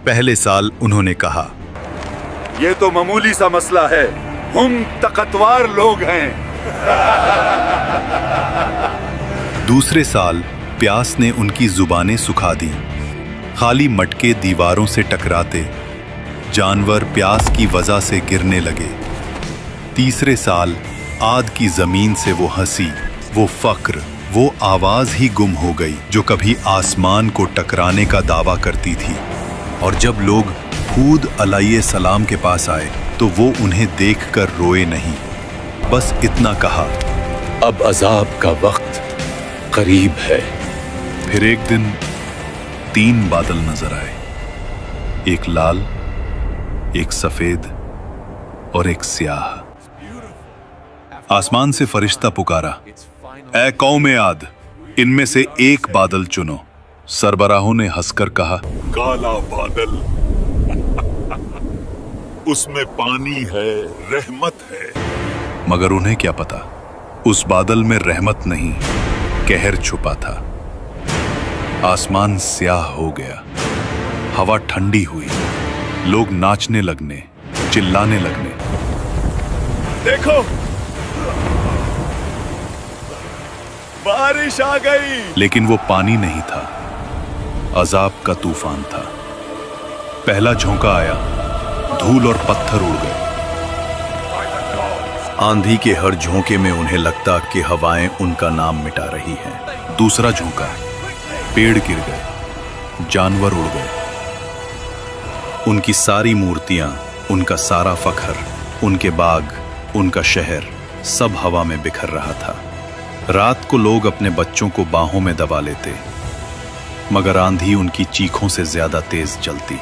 पहले साल उन्होंने कहा, ये तो मामूली सा मसला है, हम ताकतवर लोग हैं। दूसरे साल प्यास ने उनकी जुबानें सुखा दी। खाली मटके दीवारों से टकराते, जानवर प्यास की वजह से गिरने लगे। तीसरे साल आद की जमीन से वो हंसी, वो फक्र, वो आवाज ही गुम हो गई जो कभी आसमान को टकराने का दावा करती थी। और जब लोग हूद अलैहिस्सलाम के पास आए तो वो उन्हें देखकर रोए नहीं, बस इतना कहा, अब अजाब का वक्त करीब है। फिर एक दिन 3 बादल नजर आए, एक लाल, एक सफेद और एक स्याह। आसमान से फरिश्ता पुकारा, ऐ कौम आद, इनमें से एक बादल चुनो। सरबराहों ने हंसकर कहा, काला बादल, उसमें पानी है, रहमत है। मगर उन्हें क्या पता, उस बादल में रहमत नहीं, कहर छुपा था। आसमान स्याह हो गया, हवा ठंडी हुई, लोग नाचने लगने, चिल्लाने लगने। देखो, बारिश आ गई। लेकिन वो पानी नहीं था, अजाब का तूफान था। पहला झोंका आया, धूल और पत्थर उड़ गए। आंधी के हर झोंके में उन्हें लगता कि हवाएं उनका नाम मिटा रही हैं। दूसरा झोंका, पेड़ गिर गए, जानवर उड़ गए। उनकी सारी मूर्तियां, उनका सारा फखर, उनके बाग, उनका शहर, सब हवा में बिखर रहा था। रात को लोग अपने बच्चों को बाहों में दबा लेते, मगर आंधी उनकी चीखों से ज्यादा तेज चलती।